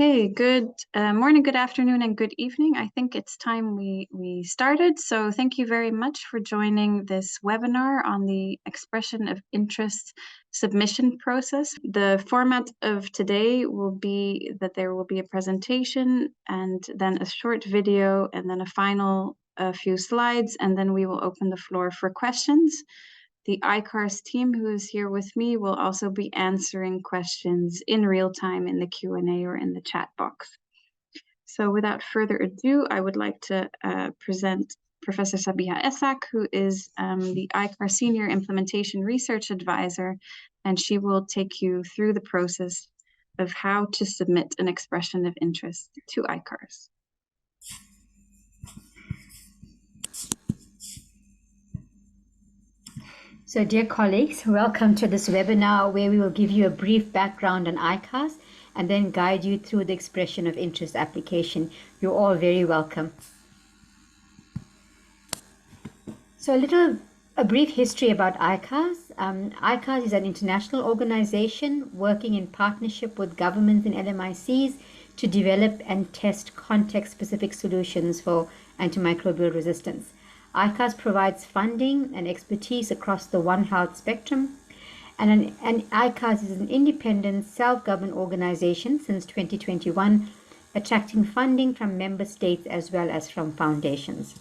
Hey, good morning, good afternoon, and good evening. I think it's time we started. So thank you very much for joining this webinar on the expression of interest submission process. The format of today will be that there will be a presentation and then a short video and then a final few slides, and then we will open the floor for questions. The ICARS team who is here with me will also be answering questions in real time in the Q&A or in the chat box. So without further ado, I would like to present Professor Sabiha Esak, who is the ICARS Senior Implementation Research Advisor, and she will take you through the process of how to submit an expression of interest to ICARS. So dear colleagues, welcome to this webinar where we will give you a brief background on ICARS and then guide you through the expression of interest application. You're all very welcome. So a brief history about ICARS. ICARS is an international organization working in partnership with governments and LMICs to develop and test context-specific solutions for antimicrobial resistance. ICARS provides funding and expertise across the One Health spectrum, and ICARS is an independent, self-governed organization since 2021, attracting funding from member states as well as from foundations.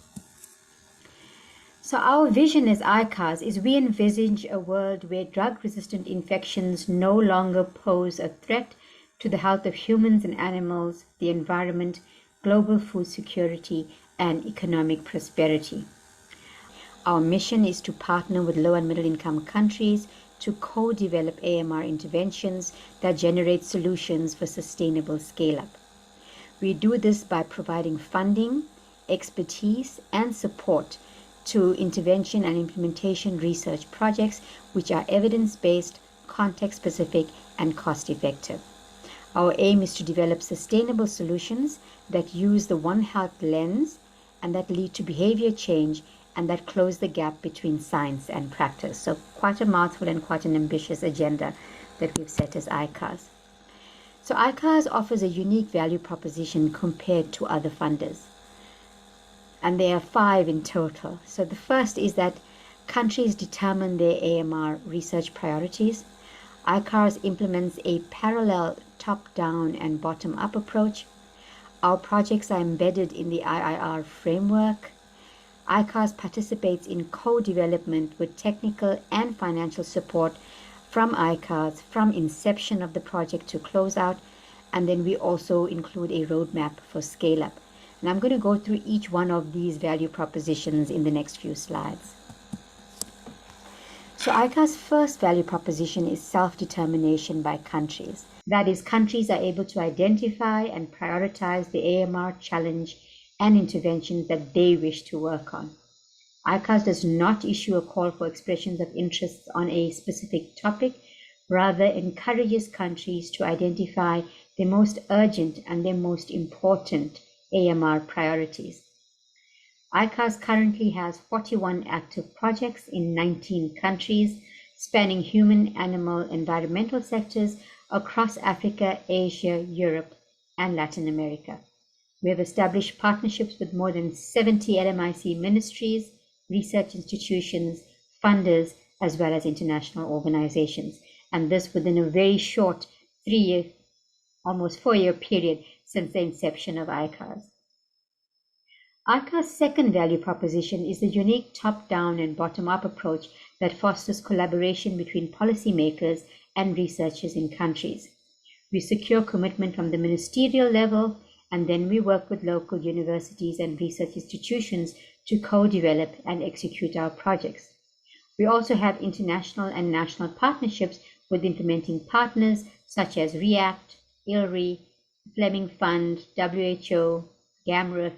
So our vision as ICARS is we envisage a world where drug-resistant infections no longer pose a threat to the health of humans and animals, the environment, global food security, and economic prosperity. Our mission is to partner with low and middle income countries to co-develop AMR interventions that generate solutions for sustainable scale-up. We do this by providing funding, expertise, and support to intervention and implementation research projects which are evidence-based, context-specific, and cost-effective. Our aim is to develop sustainable solutions that use the One Health lens and that lead to behavior change and that close the gap between science and practice. So quite a mouthful and quite an ambitious agenda that we've set as ICARS. So ICARS offers a unique value proposition compared to other funders. And there are 5 in total. So the first is that countries determine their AMR research priorities. ICARS implements a parallel top-down and bottom-up approach. Our projects are embedded in the IIR framework. ICARS participates in co-development with technical and financial support from ICARS from inception of the project to closeout, and then we also include a roadmap for scale-up. And I'm going to go through each one of these value propositions in the next few slides. So ICARS' first value proposition is self-determination by countries. That is, countries are able to identify and prioritize the AMR challenge and interventions that they wish to work on. ICARS does not issue a call for expressions of interest on a specific topic, rather encourages countries to identify their most urgent and their most important AMR priorities. ICARS currently has 41 active projects in 19 countries, spanning human, animal, environmental sectors across Africa, Asia, Europe, and Latin America. We have established partnerships with more than 70 LMIC ministries, research institutions, funders, as well as international organizations, and this within a very short 3-year, almost 4-year period since the inception of ICARS. ICARS' second value proposition is the unique top-down and bottom-up approach that fosters collaboration between policymakers and researchers in countries. We secure commitment from the ministerial level, and then we work with local universities and research institutions to co-develop and execute our projects. We also have international and national partnerships with implementing partners such as REACT, ILRI, Fleming Fund, WHO, GAMREF,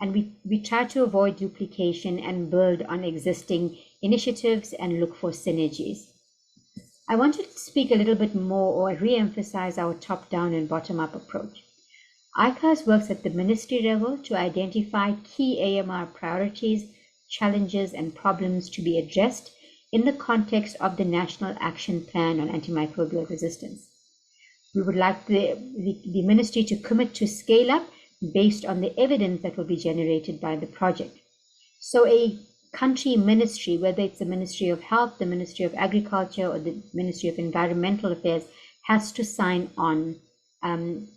and we try to avoid duplication and build on existing initiatives and look for synergies. I wanted to speak a little bit more or re-emphasize our top-down and bottom-up approach. ICARS works at the ministry level to identify key AMR priorities, challenges, and problems to be addressed in the context of the National Action Plan on Antimicrobial Resistance. We would like the ministry to commit to scale up based on the evidence that will be generated by the project. So a country ministry, whether it's the Ministry of Health, the Ministry of Agriculture, or the Ministry of Environmental Affairs, has to sign on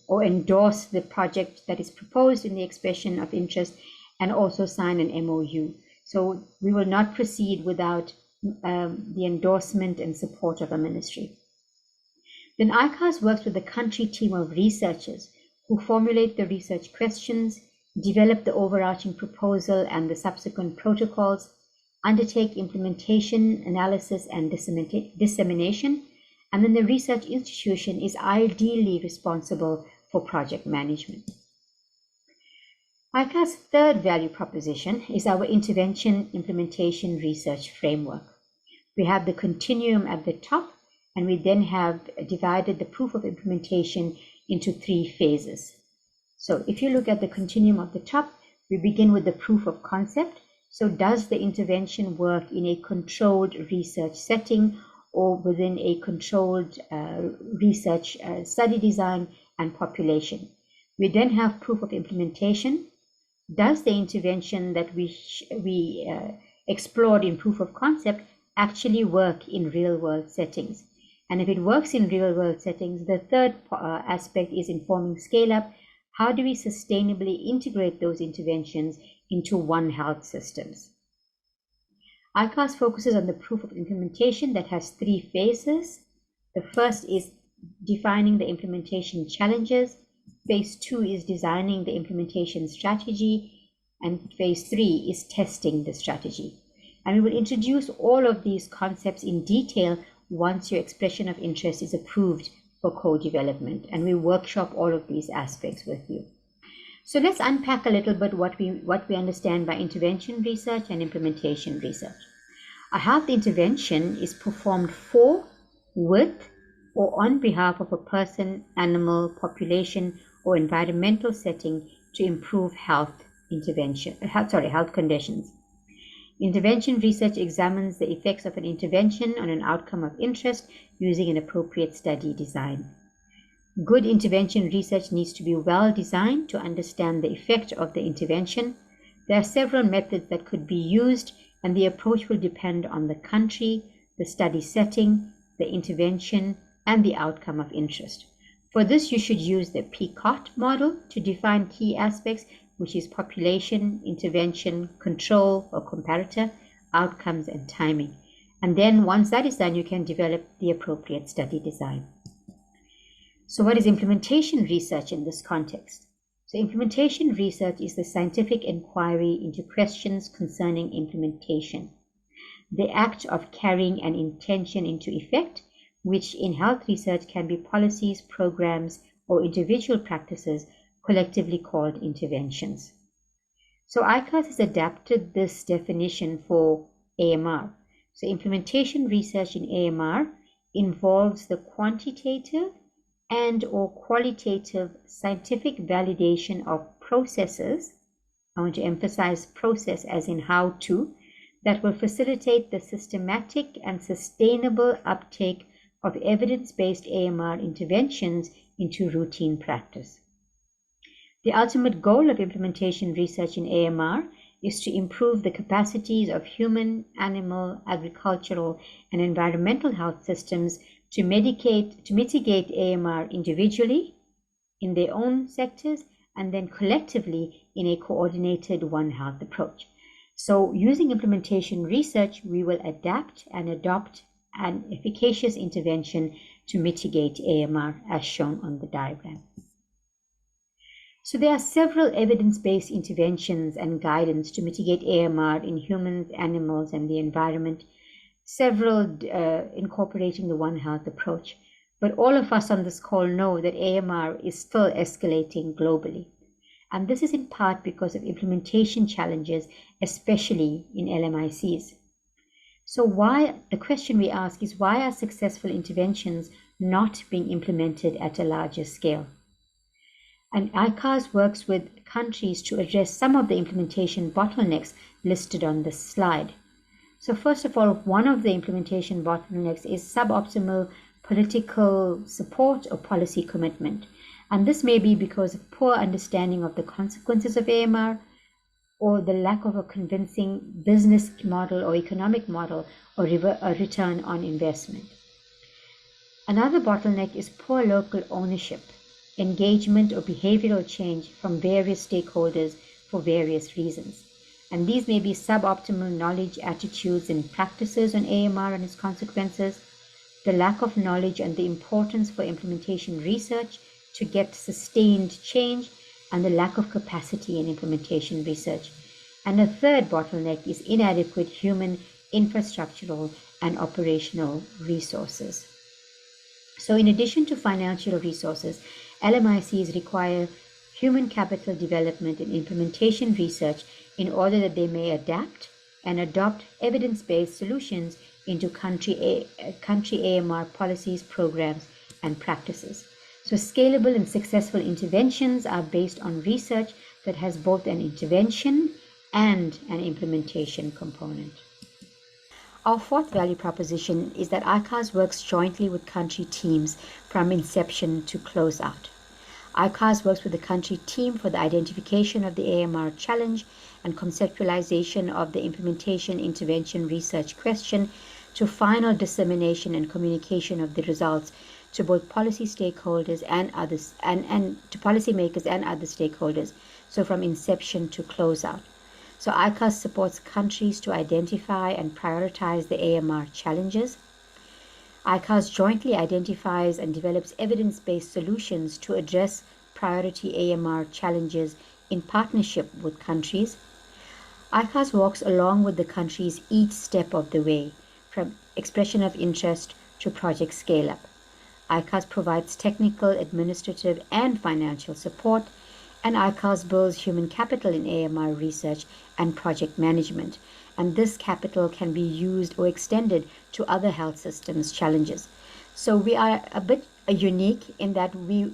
or endorse the project that is proposed in the expression of interest, and also sign an MOU. So we will not proceed without the endorsement and support of a ministry. Then ICARS works with a country team of researchers who formulate the research questions, develop the overarching proposal and the subsequent protocols, undertake implementation, analysis, and dissemination, and then the research institution is ideally responsible for project management. ICARS' third value proposition is our intervention implementation research framework. We have the continuum at the top, and we then have divided the proof of implementation into 3 phases. So if you look at the continuum of the top, we begin with the proof of concept. So does the intervention work in a controlled research setting or within a controlled research study design and population? We then have proof of implementation. Does the intervention that we explored in proof of concept actually work in real-world settings? And if it works in real-world settings, the third aspect is informing scale-up. How do we sustainably integrate those interventions into One Health systems? ICARS focuses on the proof of implementation that has 3 phases. The first is defining the implementation challenges. Phase 2 is designing the implementation strategy. And phase 3 is testing the strategy. And we will introduce all of these concepts in detail once your expression of interest is approved for co-development, and we workshop all of these aspects with you. So let's unpack a little bit what we understand by intervention research and implementation research. A health intervention is performed for, with, or on behalf of a person, animal, population, or environmental setting to improve health conditions. Intervention research examines the effects of an intervention on an outcome of interest using an appropriate study design. Good intervention research needs to be well designed to understand the effect of the intervention. There are several methods that could be used, and the approach will depend on the country, the study setting, the intervention, and the outcome of interest. For this, you should use the PCOT model to define key aspects, which is population, intervention, control or comparator, outcomes, and timing. And then once that is done, you can develop the appropriate study design. So what is implementation research in this context? So implementation research is the scientific inquiry into questions concerning implementation, the act of carrying an intention into effect, which in health research can be policies, programs, or individual practices, collectively called interventions. So ICARS has adapted this definition for AMR. So implementation research in AMR involves the quantitative and or qualitative scientific validation of processes. I want to emphasize process as in how to, that will facilitate the systematic and sustainable uptake of evidence-based AMR interventions into routine practice. The ultimate goal of implementation research in AMR is to improve the capacities of human, animal, agricultural, and environmental health systems to mitigate AMR individually in their own sectors and then collectively in a coordinated One Health approach. So using implementation research, we will adapt and adopt an efficacious intervention to mitigate AMR as shown on the diagram. So there are several evidence-based interventions and guidance to mitigate AMR in humans, animals, and the environment, several incorporating the One Health approach. But all of us on this call know that AMR is still escalating globally. And this is in part because of implementation challenges, especially in LMICs. So the question we ask is, why are successful interventions not being implemented at a larger scale? And ICARS works with countries to address some of the implementation bottlenecks listed on this slide. So first of all, one of the implementation bottlenecks is suboptimal political support, or policy commitment. And this may be because of poor understanding of the consequences of AMR, or the lack of a convincing business model or economic model, or a return on investment. Another bottleneck is poor local ownership, engagement, or behavioral change from various stakeholders for various reasons. And these may be suboptimal knowledge, attitudes, and practices on AMR and its consequences, the lack of knowledge and the importance for implementation research to get sustained change, and the lack of capacity in implementation research. And a third bottleneck is inadequate human, infrastructural, and operational resources. So in addition to financial resources, LMICs require human capital development and implementation research in order that they may adapt and adopt evidence-based solutions into country AMR policies, programs, and practices. So scalable and successful interventions are based on research that has both an intervention and an implementation component. Our fourth value proposition is that ICARS works jointly with country teams from inception to close out. ICARS works with the country team for the identification of the AMR challenge and conceptualization of the implementation intervention research question to final dissemination and communication of the results to both policy stakeholders and others, and to policymakers and other stakeholders, so from inception to close out. So ICARS supports countries to identify and prioritize the AMR challenges. ICARS jointly identifies and develops evidence-based solutions to address priority AMR challenges in partnership with countries. ICARS walks along with the countries each step of the way, from expression of interest to project scale-up. ICARS provides technical, administrative, and financial support, and ICARS builds human capital in AMR research and project management. And this capital can be used or extended to other health systems challenges. So we are a bit unique in that we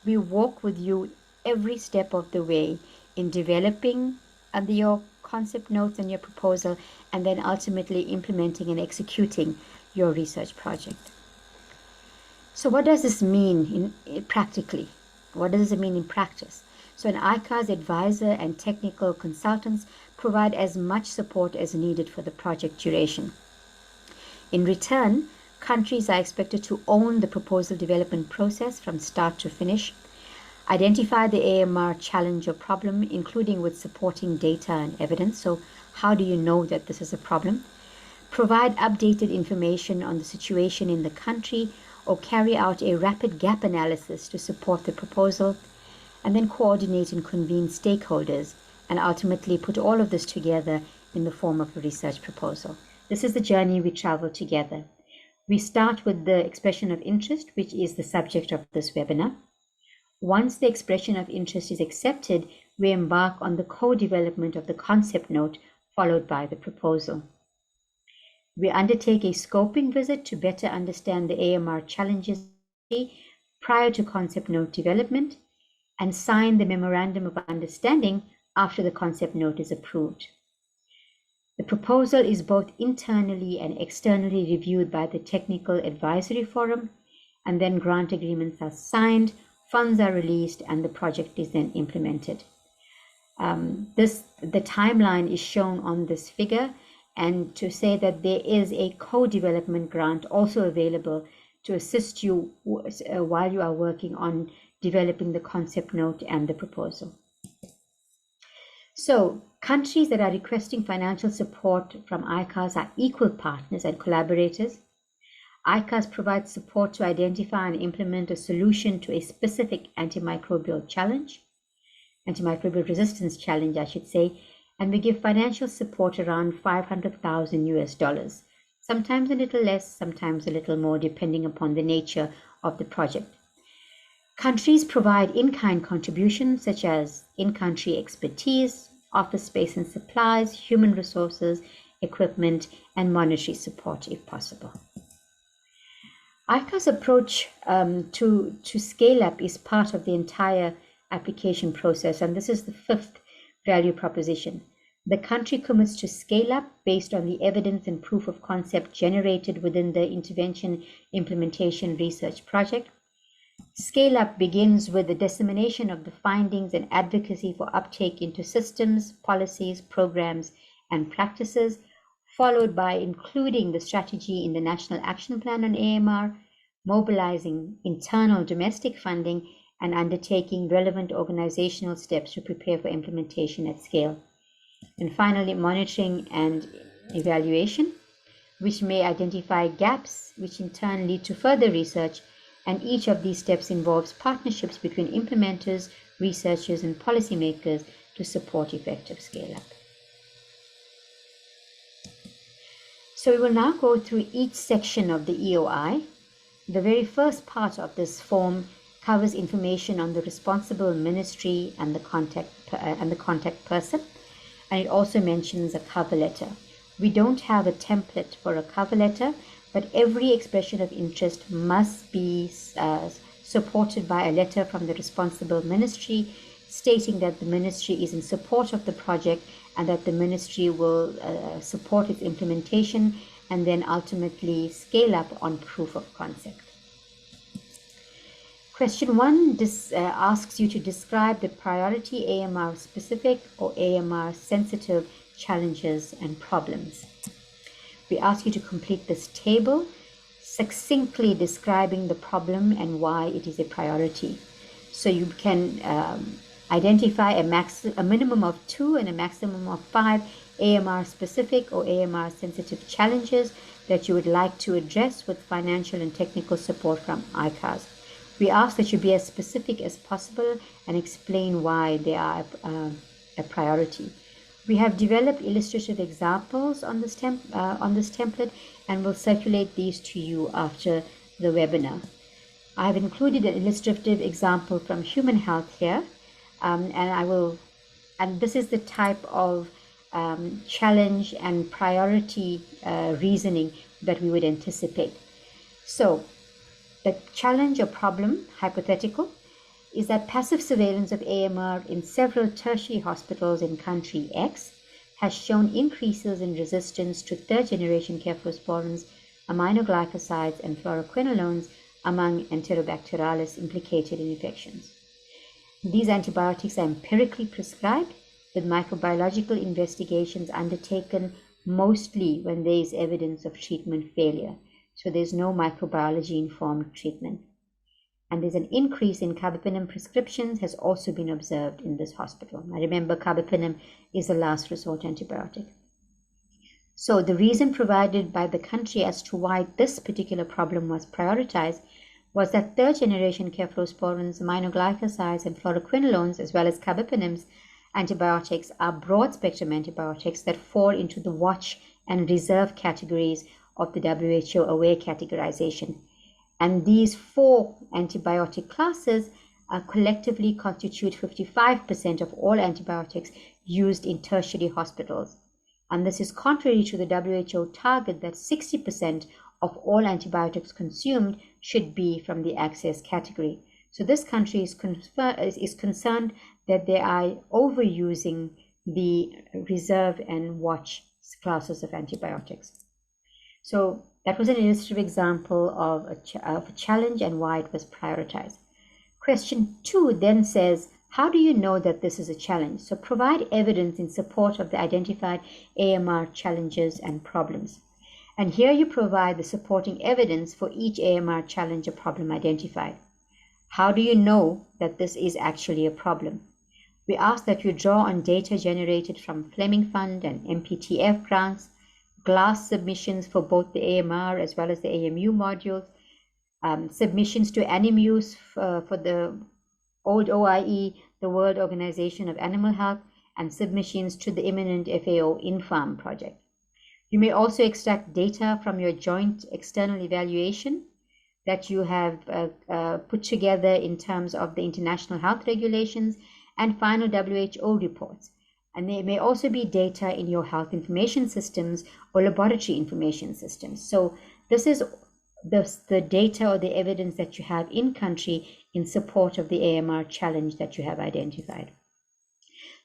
walk with you every step of the way in developing your concept notes and your proposal, and then ultimately implementing and executing your research project. So what does this mean practically? What does it mean in practice? So an ICARS advisor and technical consultants provide as much support as needed for the project duration. In return, countries are expected to own the proposal development process from start to finish, identify the AMR challenge or problem, including with supporting data and evidence. So how do you know that this is a problem? Provide updated information on the situation in the country, or carry out a rapid gap analysis to support the proposal, and then coordinate and convene stakeholders, and ultimately put all of this together in the form of a research proposal. This is the journey we travel together. We start with the expression of interest, which is the subject of this webinar. Once the expression of interest is accepted, we embark on the co-development of the concept note, followed by the proposal. We undertake a scoping visit to better understand the AMR challenges prior to concept note development, and sign the memorandum of understanding after the concept note is approved. The proposal is both internally and externally reviewed by the Technical Advisory Forum, and then grant agreements are signed, funds are released, and the project is then implemented. The timeline is shown on this figure, and to say that there is a co-development grant also available to assist you while you are working on developing the concept note and the proposal. So countries that are requesting financial support from ICARS are equal partners and collaborators. ICARS provides support to identify and implement a solution to a specific antimicrobial resistance challenge, I should say, and we give financial support around $500,000, sometimes a little less, sometimes a little more, depending upon the nature of the project. Countries provide in-kind contributions such as in-country expertise, office space and supplies, human resources, equipment, and monetary support if possible. ICARS' approach to scale up is part of the entire application process, and this is the fifth value proposition. The country commits to scale up based on the evidence and proof of concept generated within the intervention implementation research project. Scale up begins with the dissemination of the findings and advocacy for uptake into systems, policies, programs, and practices, followed by including the strategy in the National Action Plan on AMR, mobilizing internal domestic funding, and undertaking relevant organizational steps to prepare for implementation at scale. And finally, monitoring and evaluation, which may identify gaps, which in turn lead to further research. And each of these steps involves partnerships between implementers, researchers, and policymakers to support effective scale-up. So we will now go through each section of the EOI. The very first part of this form covers information on the responsible ministry and the contact person, and it also mentions a cover letter. We don't have a template for a cover letter, but every expression of interest must be supported by a letter from the responsible ministry stating that the ministry is in support of the project and that the ministry will support its implementation and then ultimately scale up on proof of concept. Question 1 asks you to describe the priority AMR specific or AMR sensitive challenges and problems. We ask you to complete this table, succinctly describing the problem and why it is a priority. So you can identify a minimum of 2 and a maximum of 5 AMR specific or AMR sensitive challenges that you would like to address with financial and technical support from ICARS. We ask that you be as specific as possible and explain why they are a priority. We have developed illustrative examples on this template and will circulate these to you after the webinar. I have included an illustrative example from human health here, and this is the type of challenge and priority reasoning that we would anticipate. So the challenge or problem, hypothetical, is that passive surveillance of AMR in several tertiary hospitals in country X has shown increases in resistance to third-generation cephalosporins, aminoglycosides, and fluoroquinolones among Enterobacterialis implicated in infections. These antibiotics are empirically prescribed, with microbiological investigations undertaken mostly when there is evidence of treatment failure. So there's no microbiology-informed treatment. And there's an increase in carbapenem prescriptions has also been observed in this hospital. Now remember, carbapenem is a last resort antibiotic. So the reason provided by the country as to why this particular problem was prioritized was that third-generation cephalosporins, aminoglycosides, and fluoroquinolones, as well as carbapenems antibiotics, are broad-spectrum antibiotics that fall into the watch and reserve categories of the WHO AWARE categorization. And these 4 antibiotic classes collectively constitute 55% of all antibiotics used in tertiary hospitals. And this is contrary to the WHO target that 60% of all antibiotics consumed should be from the access category. So this country is concerned that they are overusing the reserve and watch classes of antibiotics. So that was an illustrative example of a challenge and why it was prioritized. Question 2 then says, how do you know that this is a challenge? So provide evidence in support of the identified AMR challenges and problems. And here you provide the supporting evidence for each AMR challenge or problem identified. How do you know that this is actually a problem? We ask that you draw on data generated from Fleming Fund and MPTF grants, GLASS submissions for both the AMR as well as the AMU modules, submissions to ANIMUS for the old OIE, the World Organization of Animal Health, and submissions to the imminent FAO INFARM project. You may also extract data from your joint external evaluation that you have put together in terms of the international health regulations and final WHO reports. And there may also be data in your health information systems or laboratory information systems. So this is the data or the evidence that you have in country in support of the AMR challenge that you have identified.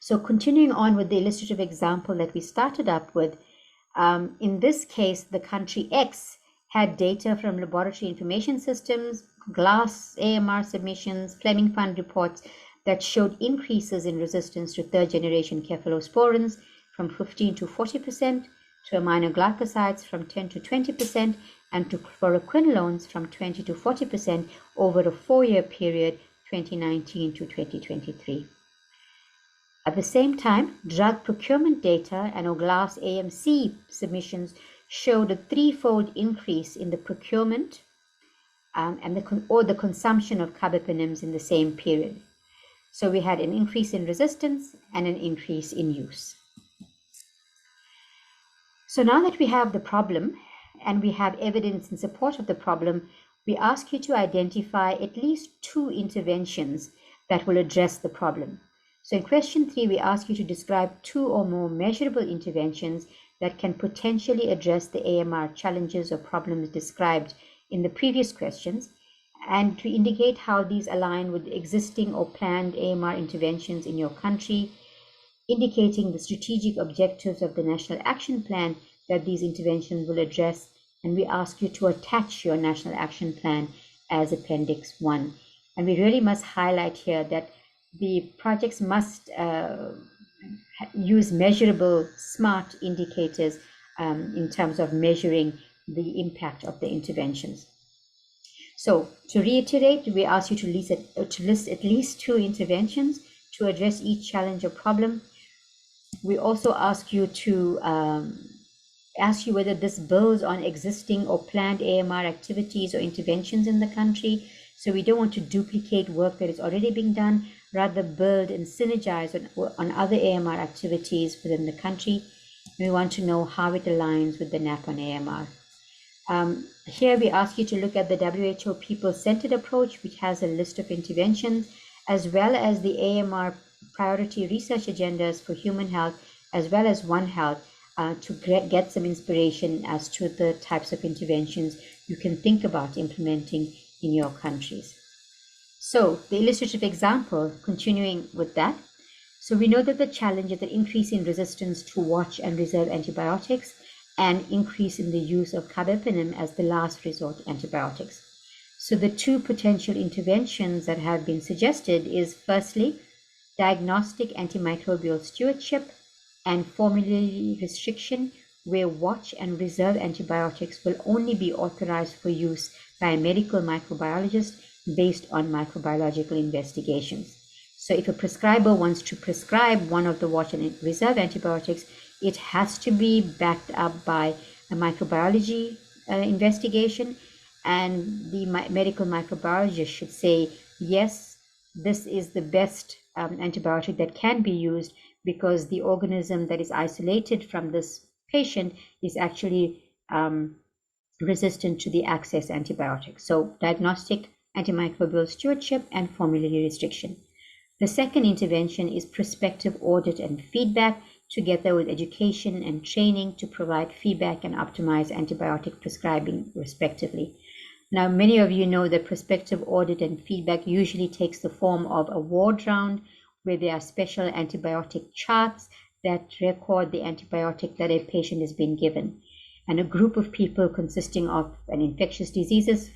So continuing on with the illustrative example that we started up with, in this case, the country X had data from laboratory information systems, GLASS, AMR submissions, Fleming Fund reports that showed increases in resistance to third generation cephalosporins from 15 to 40%, to aminoglycosides from 10 to 20%, and to fluoroquinolones from 20 to 40% over a 4-year period, 2019 to 2023. At the same time, drug procurement data and OGLAS AMC submissions showed a 3-fold increase in the procurement and the consumption of carbapenems in the same period. So we had an increase in resistance and an increase in use. So now that we have the problem and we have evidence in support of the problem, we ask you to identify at least 2 interventions that will address the problem. So in question 3, we ask you to describe 2 or more measurable interventions that can potentially address the AMR challenges or problems described in the previous questions, and to indicate how these align with existing or planned AMR interventions in your country, indicating the strategic objectives of the National Action Plan that these interventions will address, and we ask you to attach your National Action Plan as Appendix 1. And we really must highlight here that the projects must use measurable, smart indicators in terms of measuring the impact of the interventions. So to reiterate, we ask you to list at least 2 interventions to address each challenge or problem. We also ask you to ask you whether this builds on existing or planned AMR activities or interventions in the country. So we don't want to duplicate work that is already being done, rather build and synergize on other AMR activities within the country. We want to know how it aligns with the NAP on AMR. Here we ask you to look at the WHO people-centered approach, which has a list of interventions, as well as the AMR priority research agendas for human health, as well as One Health, to get some inspiration as to the types of interventions you can think about implementing in your countries. So the illustrative example, continuing with that. So we know that the challenge is the increase in resistance to watch and reserve antibiotics and increase in the use of carbapenem as the last resort antibiotics. So the 2 potential interventions that have been suggested is, firstly, diagnostic antimicrobial stewardship and formulary restriction, where watch and reserve antibiotics will only be authorized for use by a medical microbiologist based on microbiological investigations. So if a prescriber wants to prescribe one of the watch and reserve antibiotics, it has to be backed up by a microbiology investigation, and the medical microbiologist should say, yes, this is the best antibiotic that can be used, because the organism that is isolated from this patient is actually resistant to the access antibiotic. So diagnostic antimicrobial stewardship and formulary restriction. The second intervention is prospective audit and feedback, together with education and training to provide feedback and optimize antibiotic prescribing respectively. Now, many of you know that prospective audit and feedback usually takes the form of a ward round, where there are special antibiotic charts that record the antibiotic that a patient has been given. And a group of people consisting of an infectious diseases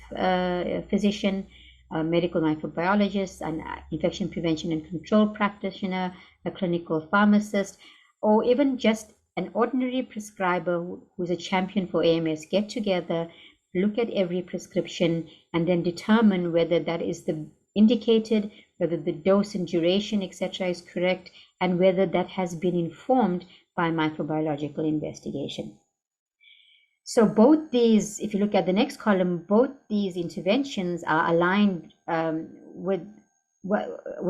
physician, a medical microbiologist, an infection prevention and control practitioner, a clinical pharmacist, or even just an ordinary prescriber who's a champion for AMS get together, look at every prescription, and then determine whether that is the indicated, whether the dose and duration, etc., is correct, and whether that has been informed by microbiological investigation. So both these, if you look at the next column, both these interventions are aligned with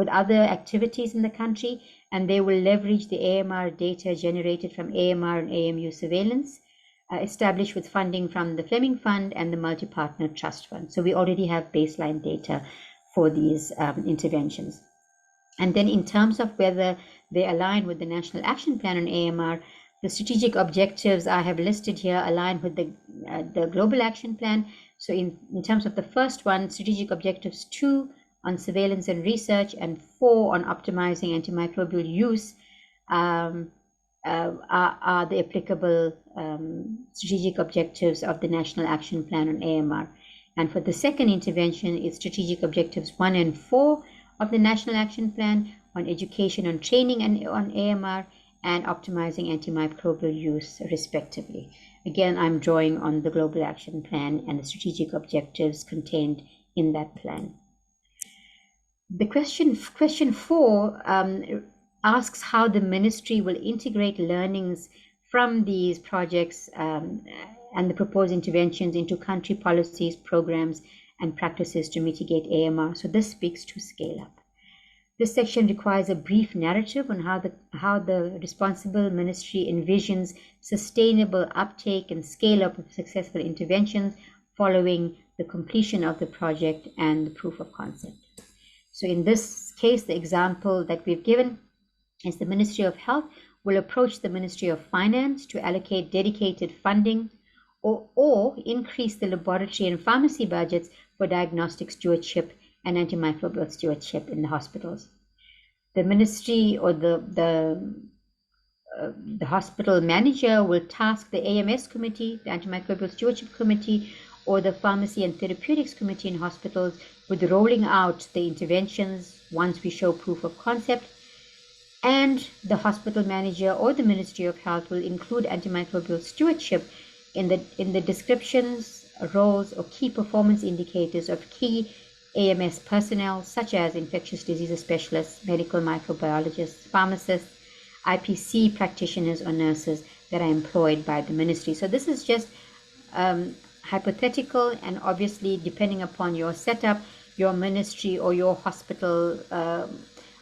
other activities in the country, and they will leverage the AMR data generated from AMR and AMU surveillance, established with funding from the Fleming Fund and the Multi-Partner Trust Fund. So we already have baseline data for these interventions. And then in terms of whether they align with the National Action Plan on AMR, the strategic objectives I have listed here align with the Global Action Plan. So in terms of the first one, strategic objectives 2 on surveillance and research, and 4 on optimizing antimicrobial use, are the applicable strategic objectives of the National Action Plan on AMR. And for the second intervention, it's strategic objectives 1 and 4 of the National Action Plan on education, on training, and on AMR, and optimizing antimicrobial use, respectively. Again, I'm drawing on the Global Action Plan and the strategic objectives contained in that plan. The question 4 asks how the ministry will integrate learnings from these projects and the proposed interventions into country policies, programs, and practices to mitigate AMR. So this speaks to scale up. This section requires a brief narrative on how the responsible ministry envisions sustainable uptake and scale up of successful interventions following the completion of the project and the proof of concept. So in this case, the example that we've given is the Ministry of Health will approach the Ministry of Finance to allocate dedicated funding or increase the laboratory and pharmacy budgets for diagnostic stewardship and antimicrobial stewardship in the hospitals. The ministry or the hospital manager will task the AMS committee, the Antimicrobial Stewardship Committee, or the Pharmacy and Therapeutics Committee in hospitals with rolling out the interventions once we show proof of concept. And the hospital manager or the Ministry of Health will include antimicrobial stewardship in the descriptions, roles, or key performance indicators of key AMS personnel, such as infectious diseases specialists, medical microbiologists, pharmacists, IPC practitioners, or nurses that are employed by the ministry. So this is just hypothetical, and obviously, depending upon your setup, your ministry or your hospital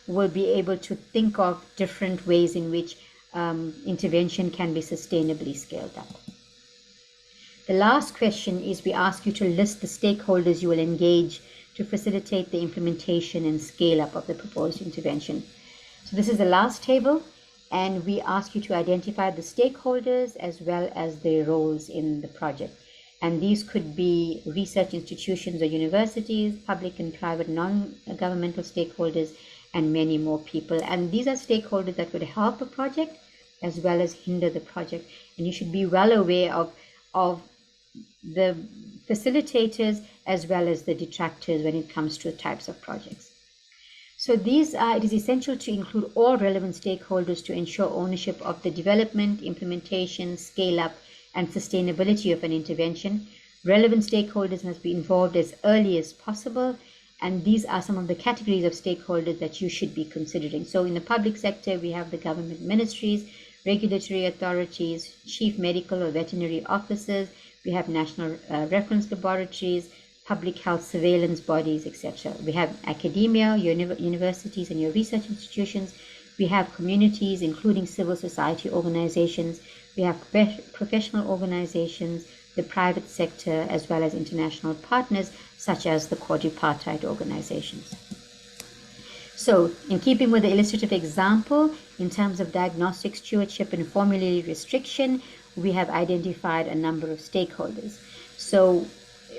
will be able to think of different ways in which intervention can be sustainably scaled up. The last question is, we ask you to list the stakeholders you will engage to facilitate the implementation and scale up of the proposed intervention. So this is the last table, and we ask you to identify the stakeholders as well as their roles in the project. And these could be research institutions or universities, public and private non-governmental stakeholders, and many more people. And these are stakeholders that would help a project as well as hinder the project. And you should be well aware of the facilitators as well as the detractors when it comes to types of projects. So it is essential to include all relevant stakeholders to ensure ownership of the development, implementation, scale up, and sustainability of an intervention. Relevant stakeholders must be involved as early as possible, and these are some of the categories of stakeholders that you should be considering. So in the public sector, we have the government ministries, regulatory authorities, chief medical or veterinary officers, we have national reference laboratories, public health surveillance bodies, etc. We have academia, universities and your research institutions. We have communities, including civil society organizations. We have professional organizations, the private sector, as well as international partners, such as the quadripartite organizations. So, in keeping with the illustrative example, in terms of diagnostic stewardship and formulary restriction, we have identified a number of stakeholders. So,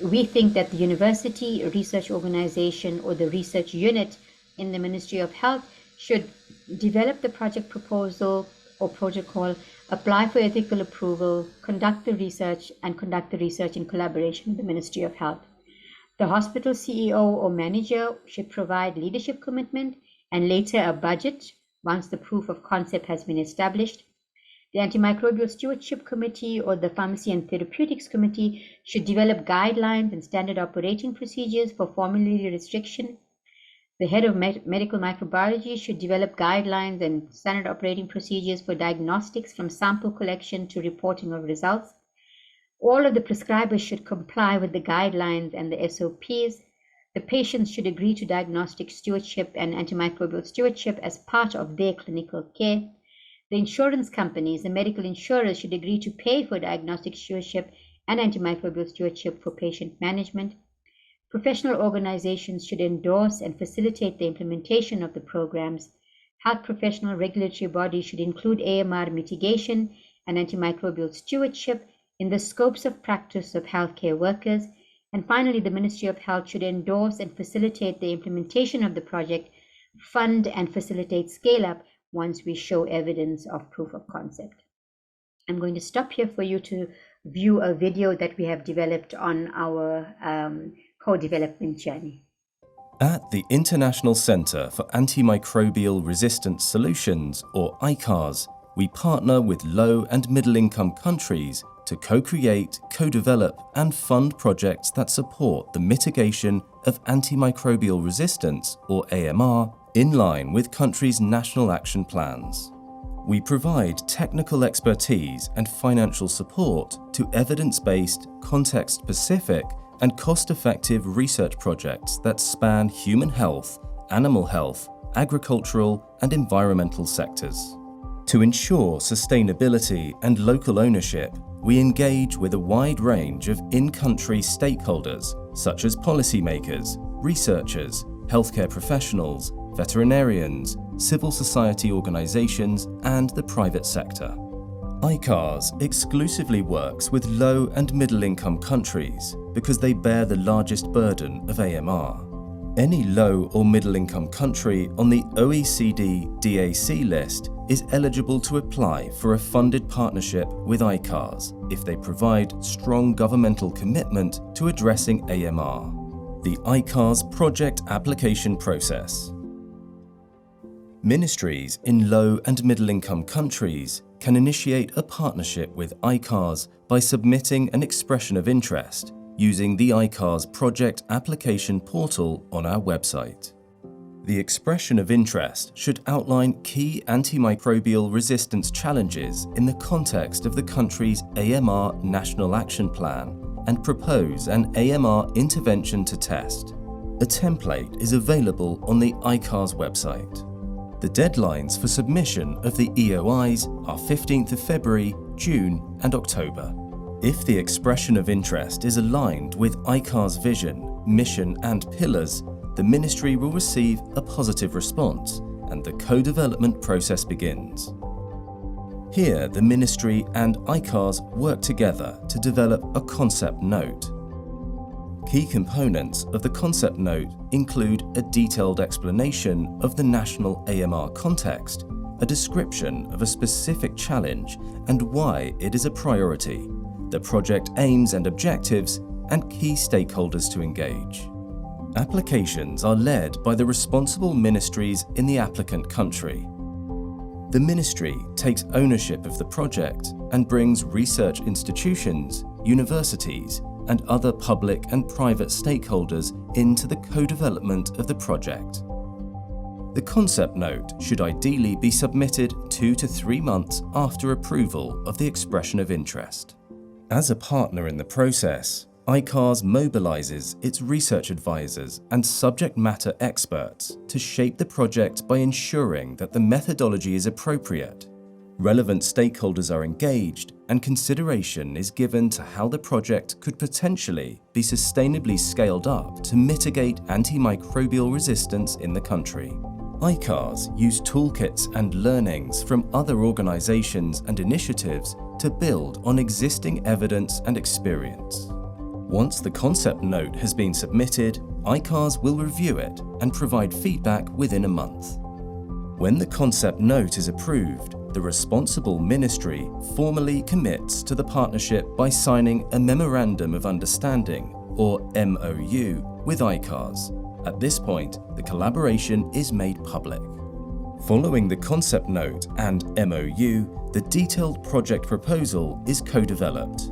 we think that the university, research organization, or the research unit in the Ministry of Health should develop the project proposal or protocol, apply for ethical approval, conduct the research in collaboration with the Ministry of Health. The hospital CEO or manager should provide leadership commitment and later a budget once the proof of concept has been established. The Antimicrobial Stewardship Committee or the Pharmacy and Therapeutics Committee should develop guidelines and standard operating procedures for formulary restriction. The head of medical microbiology should develop guidelines and standard operating procedures for diagnostics from sample collection to reporting of results. All of the prescribers should comply with the guidelines and the SOPs. The patients should agree to diagnostic stewardship and antimicrobial stewardship as part of their clinical care. The insurance companies, the medical insurers, should agree to pay for diagnostic stewardship and antimicrobial stewardship for patient management. Professional organizations should endorse and facilitate the implementation of the programs. Health professional regulatory bodies should include AMR mitigation and antimicrobial stewardship in the scopes of practice of healthcare workers. And finally, the Ministry of Health should endorse and facilitate the implementation of the project, fund and facilitate scale-up once we show evidence of proof of concept. I'm going to stop here for you to view a video that we have developed on our co-development journey. At the International Centre for Antimicrobial Resistance Solutions, or ICARS, we partner with low and middle-income countries to co-create, co-develop and fund projects that support the mitigation of antimicrobial resistance, or AMR, in line with countries' national action plans. We provide technical expertise and financial support to evidence-based, context-specific and cost-effective research projects that span human health, animal health, agricultural and environmental sectors. To ensure sustainability and local ownership, we engage with a wide range of in-country stakeholders such as policymakers, researchers, healthcare professionals, veterinarians, civil society organizations and the private sector. ICARS exclusively works with low and middle-income countries because they bear the largest burden of AMR. Any low or middle-income country on the OECD DAC list is eligible to apply for a funded partnership with ICARS if they provide strong governmental commitment to addressing AMR. The ICARS project application process. Ministries in low and middle-income countries can initiate a partnership with ICARS by submitting an expression of interest using the ICARS project application portal on our website. The expression of interest should outline key antimicrobial resistance challenges in the context of the country's AMR National Action Plan and propose an AMR intervention to test. A template is available on the ICARS website. The deadlines for submission of the EOIs are 15th of February, June and October. If the expression of interest is aligned with ICARS' vision, mission and pillars, the Ministry will receive a positive response and the co-development process begins. Here, the Ministry and ICARS work together to develop a concept note. Key components of the concept note include a detailed explanation of the national AMR context, a description of a specific challenge and why it is a priority, the project aims and objectives, and key stakeholders to engage. Applications are led by the responsible ministries in the applicant country. The Ministry takes ownership of the project and brings research institutions, universities, and other public and private stakeholders into the co-development of the project. The concept note should ideally be submitted 2 to 3 months after approval of the expression of interest. As a partner in the process, ICARS mobilizes its research advisors and subject matter experts to shape the project by ensuring that the methodology is appropriate. Relevant stakeholders are engaged and consideration is given to how the project could potentially be sustainably scaled up to mitigate antimicrobial resistance in the country. ICARS use toolkits and learnings from other organizations and initiatives to build on existing evidence and experience. Once the concept note has been submitted, ICARS will review it and provide feedback within a month. When the concept note is approved, the responsible ministry formally commits to the partnership by signing a Memorandum of Understanding, or MOU, with ICARS. At this point, the collaboration is made public. Following the concept note and MOU, the detailed project proposal is co-developed.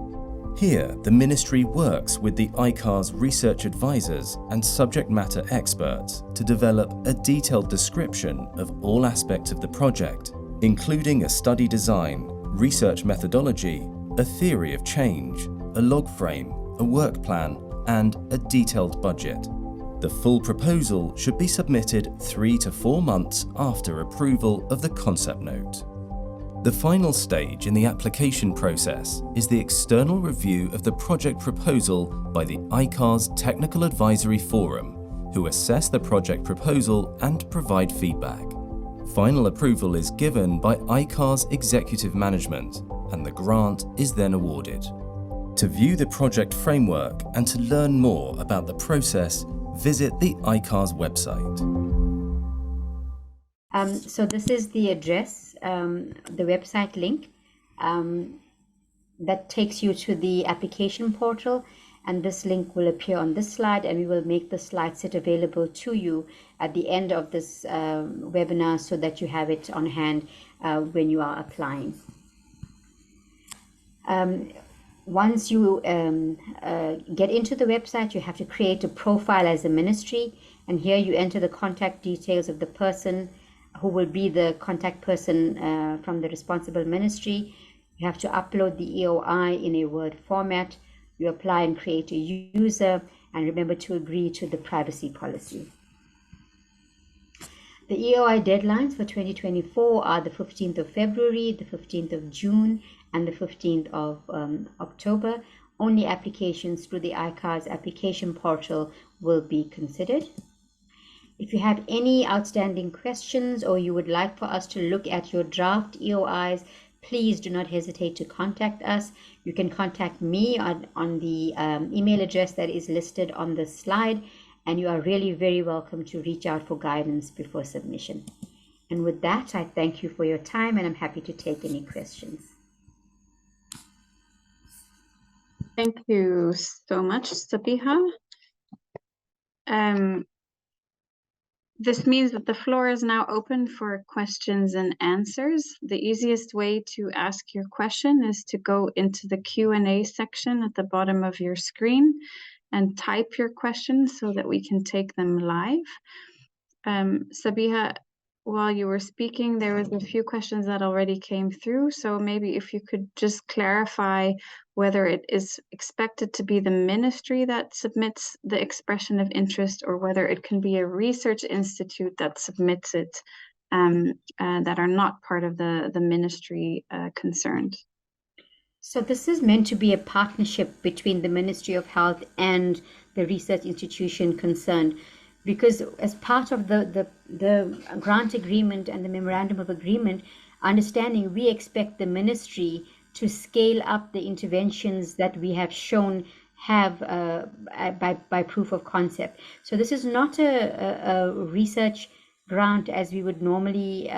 Here, the Ministry works with the ICARS research advisors and subject matter experts to develop a detailed description of all aspects of the project, including a study design, research methodology, a theory of change, a log frame, a work plan, and a detailed budget. The full proposal should be submitted 3 to 4 months after approval of the concept note. The final stage in the application process is the external review of the project proposal by the ICARS Technical Advisory Forum, who assess the project proposal and provide feedback. Final approval is given by ICARS Executive Management, and the grant is then awarded. To view the project framework and to learn more about the process, visit the ICARS website. So this is the address, the website link that takes you to the application portal, and this link will appear on this slide, and we will make the slide set available to you at the end of this webinar so that you have it on hand when you are applying. Once you get into the website, you have to create a profile as a ministry, and here you enter the contact details of the person who will be the contact person from the responsible ministry. You have to upload the EOI in a Word format. You apply and create a user, and remember to agree to the privacy policy. The EOI deadlines for 2024 are the 15th of February, the 15th of June, and the 15th of October. Only applications through the ICARS application portal will be considered. If you have any outstanding questions or you would like for us to look at your draft EOIs, please do not hesitate to contact us. You can contact me on the email address that is listed on the slide, and you are really very welcome to reach out for guidance before submission. And with that, I thank you for your time, and I'm happy to take any questions. Thank you so much, Sabiha. This means that the floor is now open for questions and answers. The easiest way to ask your question is to go into the Q&A section at the bottom of your screen and type your questions so that we can take them live. Sabiha, while you were speaking, there was a few questions that already came through. So maybe if you could just clarify whether it is expected to be the ministry that submits the expression of interest, or whether it can be a research institute that submits it, that are not part of the ministry concerned. So this is meant to be a partnership between the Ministry of Health and the research institution concerned, because as part of the grant agreement and the memorandum of agreement understanding, we expect the ministry to scale up the interventions that we have shown have by proof of concept. So this is not a research grant as we would normally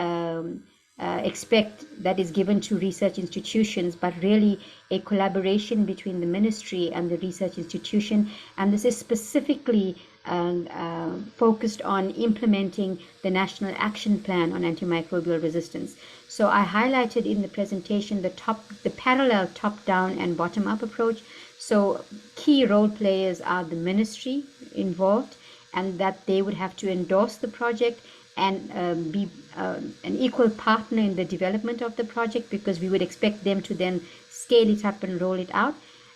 expect that is given to research institutions, but really a collaboration between the ministry and the research institution. And this is specifically focused on implementing the National Action Plan on Antimicrobial Resistance. So I highlighted in the presentation the parallel top-down and bottom-up approach. So key role players are the ministry involved, and that they would have to endorse the project and be an equal partner in the development of the project, because we would expect them to then scale it up and roll it out.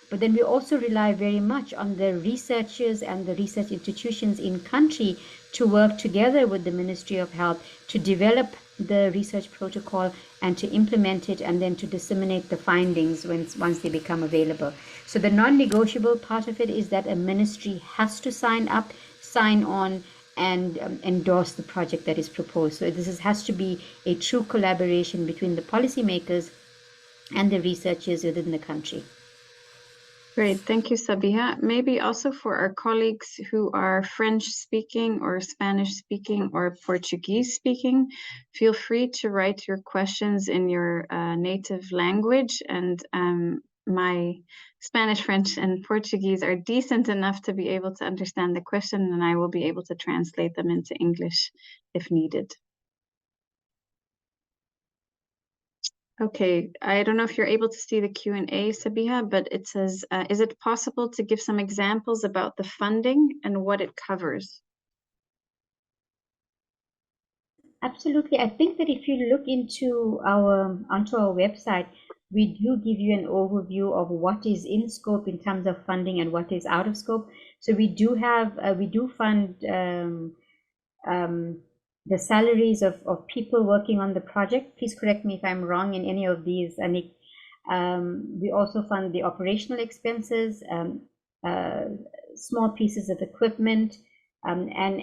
But then we also rely very much on the researchers and the research institutions in country to work together with the Ministry of Health to develop the research protocol and to implement it, and then to disseminate the findings once they become available. So the non-negotiable part of it is that a ministry has to sign on, and endorse the project that is proposed. So this has to be a true collaboration between the policymakers and the researchers within the country. Great, thank you, Sabiha. Maybe also for our colleagues who are French speaking or Spanish speaking or Portuguese speaking, feel free to write your questions in your native language, and my Spanish, French, and Portuguese are decent enough to be able to understand the question, and I will be able to translate them into English if needed. Okay, I don't know if you're able to see the Q&A, Sabiha, but it says, is it possible to give some examples about the funding and what it covers? Absolutely. I think that if you look onto our website, we do give you an overview of what is in scope in terms of funding and what is out of scope. So we do fund the salaries of people working on the project. Please correct me if I'm wrong in any of these, Anik. We also fund the operational expenses, small pieces of equipment, and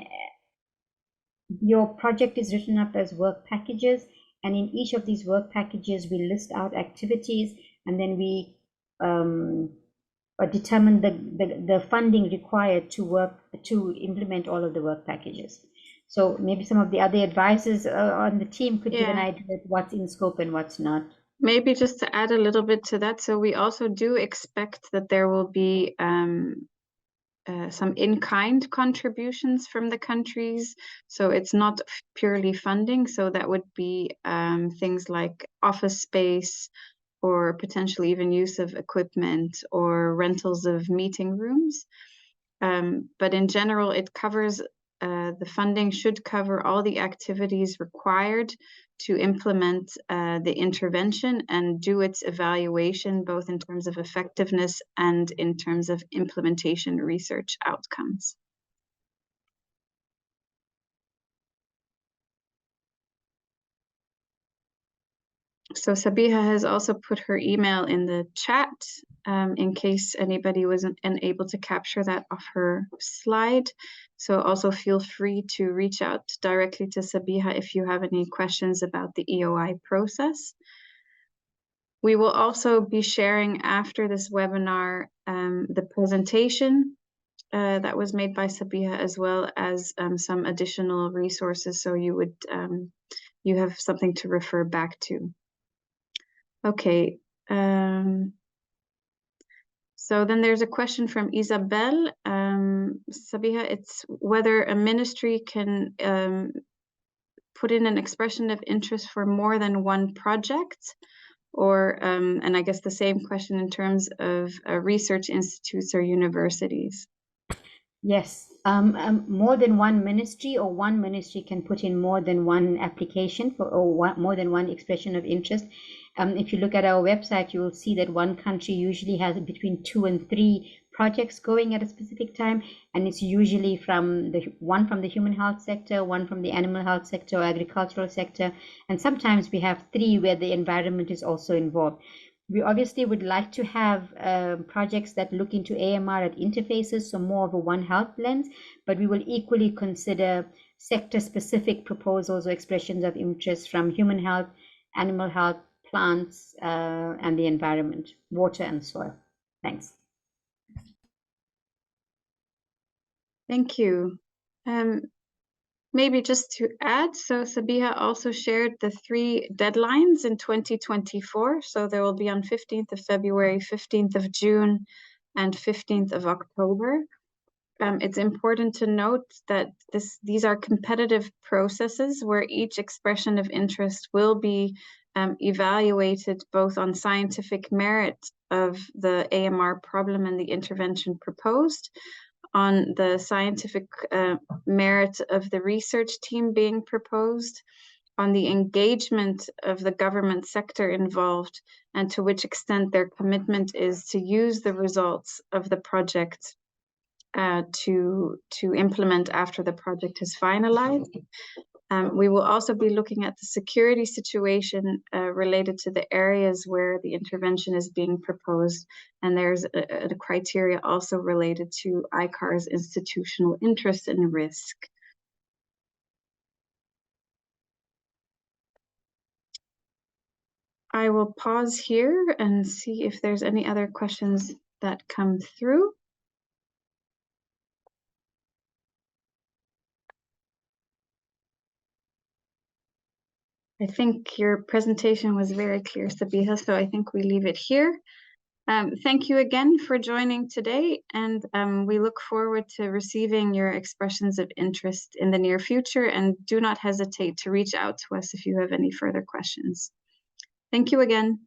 your project is written up as work packages, and in each of these work packages we list out activities, and then we determine the funding required to implement all of the work packages. So maybe some of the other advisors on the team could give an Yeah. idea of what's in scope and what's not. Maybe just to add a little bit to that, so we also do expect that there will be some in-kind contributions from the countries. So it's not purely funding. So that would be things like office space or potentially even use of equipment or rentals of meeting rooms. But in general, it covers the funding should cover all the activities required to implement the intervention and do its evaluation, both in terms of effectiveness and in terms of implementation research outcomes. So Sabiha has also put her email in the chat in case anybody wasn't unable to capture that off her slide. So also feel free to reach out directly to Sabiha if you have any questions about the EOI process. We will also be sharing after this webinar the presentation that was made by Sabiha, as well as some additional resources, so you have something to refer back to. Okay. So then there's a question from Isabel. Sabiha, it's whether a ministry can put in an expression of interest for more than one project, or, and I guess the same question in terms of research institutes or universities. Yes, more than one ministry or one ministry can put in more than one application for or more than one expression of interest. If you look at our website, you will see that one country usually has between 2 and 3 projects going at a specific time, and it's usually from the human health sector, one from the animal health sector or agricultural sector, and sometimes we have 3 where the environment is also involved. We obviously would like to have projects that look into AMR at interfaces, so more of a One Health lens, but we will equally consider sector-specific proposals or expressions of interest from human health, animal health, plants, and the environment, water and soil. Thanks. Thank you. Maybe just to add, so Sabiha also shared the 3 deadlines in 2024. So there will be on 15th of February, 15th of June, and 15th of October. It's important to note that these are competitive processes where each expression of interest will be evaluated both on scientific merit of the AMR problem and the intervention proposed, on the scientific merit of the research team being proposed, on the engagement of the government sector involved, and to which extent their commitment is to use the results of the project to implement after the project is finalized. We will also be looking at the security situation related to the areas where the intervention is being proposed, and there's a criteria also related to ICARS institutional interest and risk. I will pause here and see if there's any other questions that come through. I think your presentation was very clear, Sabiha, so I think we leave it here. Thank you again for joining today, and we look forward to receiving your expressions of interest in the near future, and do not hesitate to reach out to us if you have any further questions. Thank you again.